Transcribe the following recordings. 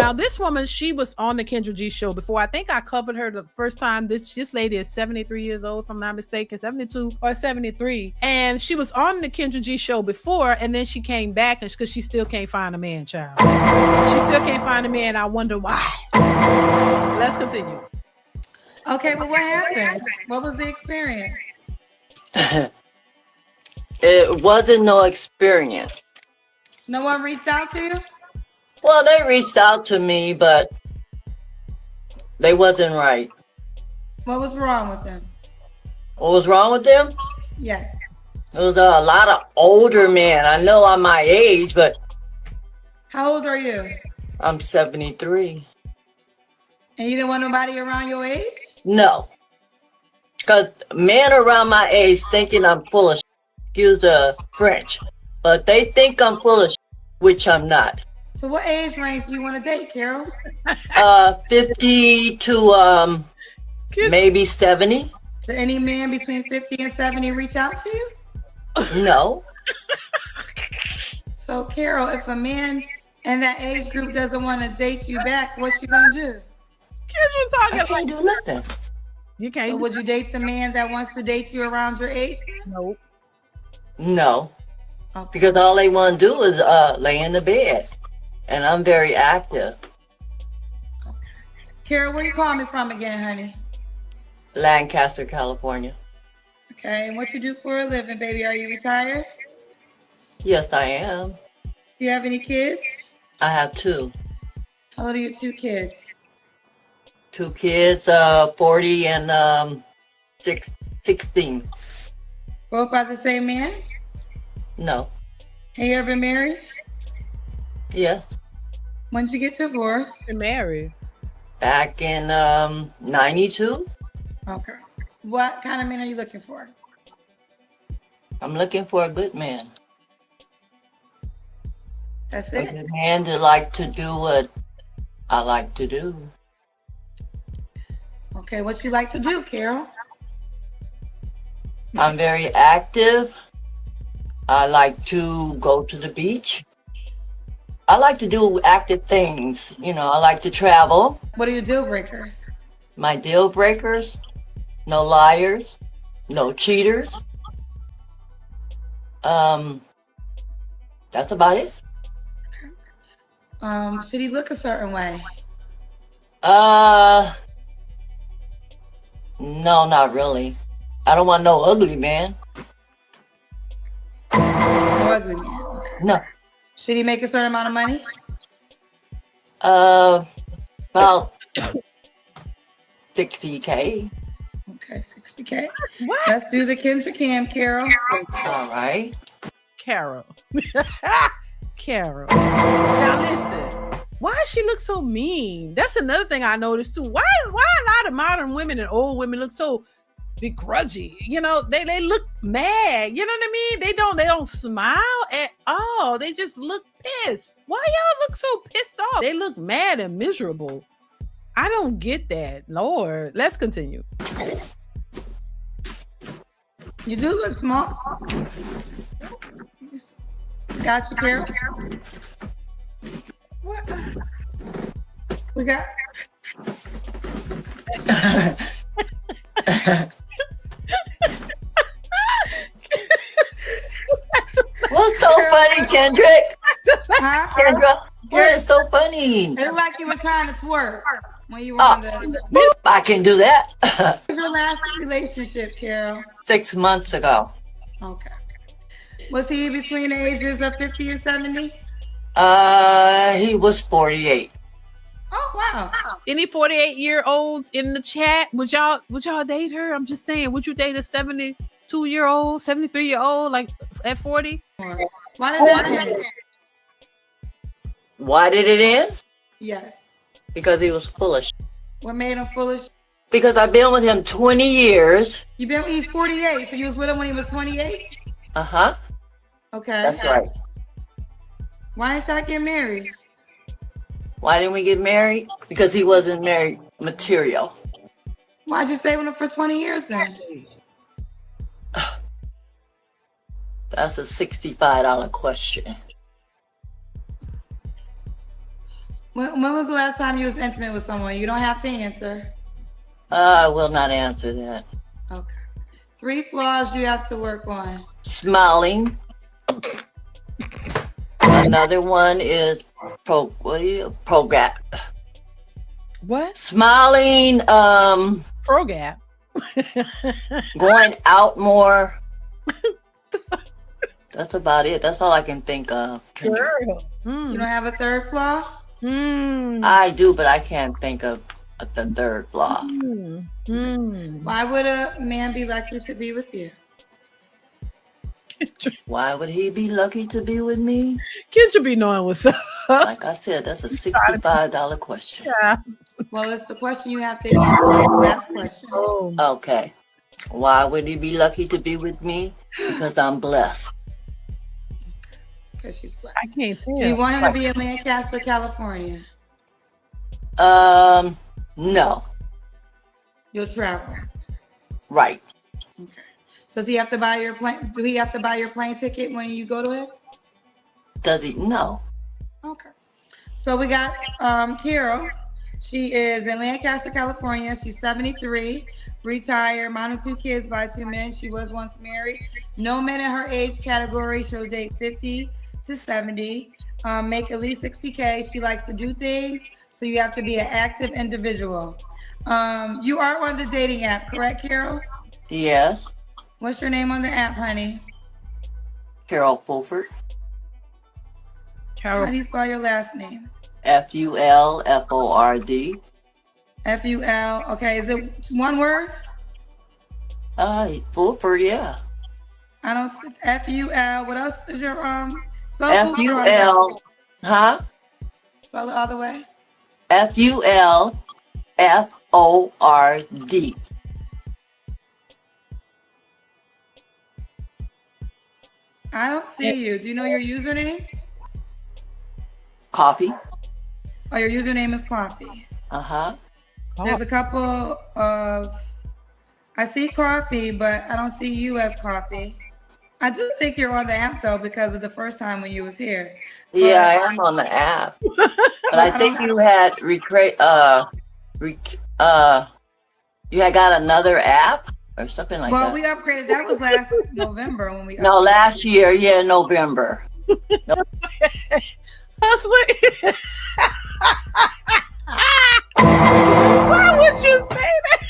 Now, this woman, she was on the Kendra G show before. I think I covered her the first time. This lady is 73 years old, if I'm not mistaken, 72 or 73. And she was on the Kendra G show before, and then she came back because she still can't find a man, child. She still can't find a man. I wonder why. Let's continue. Okay, well, what happened? What was the experience? It wasn't no experience. No one reached out to you? Well, they reached out to me, but they wasn't right. What was wrong with them? What was wrong with them? Yes. There was a lot of older men. I know I'm my age, but How old are you? I'm 73. And you didn't want nobody around your age? No. Because men around my age thinking I'm full of excuse the French. But they think I'm full of which I'm not. So what age range do you want to date, Carol? 50 to maybe 70. Did any man between 50 and 70 reach out to you? No. So, Carol, if a man in that age group doesn't want to date you back, what you gonna do? I can't do nothing. You can't. So would you date the man that wants to date you around your age? Nope. No. Okay. Because all they want to do is lay in the bed. And I'm very active. Okay. Carol, where you calling me from again, honey? Lancaster, California. Okay, and what you do for a living, baby? Are you retired? Yes, I am. Do you have any kids? I have two. How old are your two kids? Two kids, 40 and 16. Both by the same man? No. Have you ever been married? Yes. When did you get divorced? You're married. Back in 92. Okay. What kind of man are you looking for? I'm looking for a good man. That's A it. good man to like to do what I like to do. Okay, what you like to do, Carol? I'm very active. I like to go to the beach. I like to do active things. You know, I like to travel. What are your deal breakers? My deal breakers, no liars, no cheaters. That's about it. Should he look a certain way? No, not really. I don't want no ugly man. No ugly man. Okay. No. Should he make a certain amount of money? About 60K. Okay, 60K. What? Let's do the Ken for Cam, Carol. All right. Carol. Carol. Now listen. Why does she look so mean? That's another thing I noticed too. Why a lot of modern women and old women look so begrudgy? You know, they look mad. You know what I mean? They don't smile at all. They just look pissed. Why y'all look so pissed off? They look mad and miserable. I don't get that. Lord, let's continue. You do look small. Got you, Carol. What? We got. What's so funny, Kendrick? Huh? Kendra, what is so funny? It looked like you were trying to twerk when you were on the. Boop, I can do that. What was your last relationship, Carol? 6 months ago. Okay. Was he between the ages of 50 and 70? He was 48. Oh, wow. Any 48-year-olds in the chat? Would y'all date her? I'm just saying, would you date a 72-year-old, 73-year-old, like at 40? Why did that end? Why did it end? Yes. Because he was full of What made him foolish? Because I've been with him 20 years. He's 48, so you was with him when he was 28? Uh-huh. Okay. That's right. Why didn't y'all get married? Why didn't we get married? Because he wasn't married material. Why'd you stay with him for 20 years then? That's a $65 question. When was the last time you was intimate with someone? You don't have to answer. I will not answer that. Okay. 3 flaws you have to work on. Smiling. Another one is program. What? Smiling. Progap. Going out more. That's about it. That's all I can think of. Girl. You don't have a 3rd flaw? I do, but I can't think of the 3rd flaw. Why would a man be lucky to be with you? Why would he be lucky to be with me? Can't you be knowing what's up? Like I said, that's a $65 question. Yeah. Well, it's the question you have to answer. That's the last question. Oh. Okay. Why would he be lucky to be with me? Because I'm blessed. Because she's blessed. I can't tell. Do you want him to be in Lancaster, California? No. You'll travel. Right. Okay. Does he have to buy your plane? Do he have to buy your plane ticket when you go to it? Does he? No. Okay. So we got Carol. She is in Lancaster, California. She's 73, retired, mom of 2 kids by 2 men. She was once married. No men in her age category. She'll date 50 to 70. Make at least 60K. She likes to do things, so you have to be an active individual. You are on the dating app, correct, Carol? Yes. What's your name on the app, honey? Carol Fulford. How do you spell your last name? Fulford. F-U-L. Okay, is it one word? Fulford, yeah. I don't see F-U-L. What else is your spell F-U-L. Huh? Spell it all the way. Fulford. I don't see you. Do you know your username? Coffee. Oh, your username is Coffee. Uh-huh. There's a couple of, I see Coffee, but I don't see you as Coffee. I do think you're on the app though because of the first time when you was here. Yeah, I am on the app. But I think you had you had got another app or something like that. Well, we upgraded. That was last November when we. No, last year, yeah, November. Hustler. Why would you say that?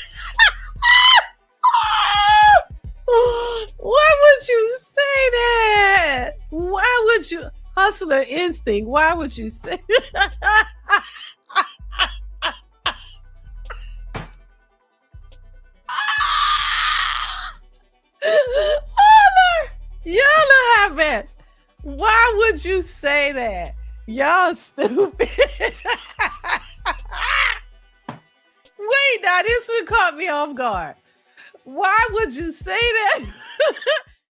Why would you say that? Why would you? Hustler instinct. Why would you say that? Y'all are hot mess. Why would you say that? Y'all stupid. Wait, now this one caught me off guard. Why would you say that?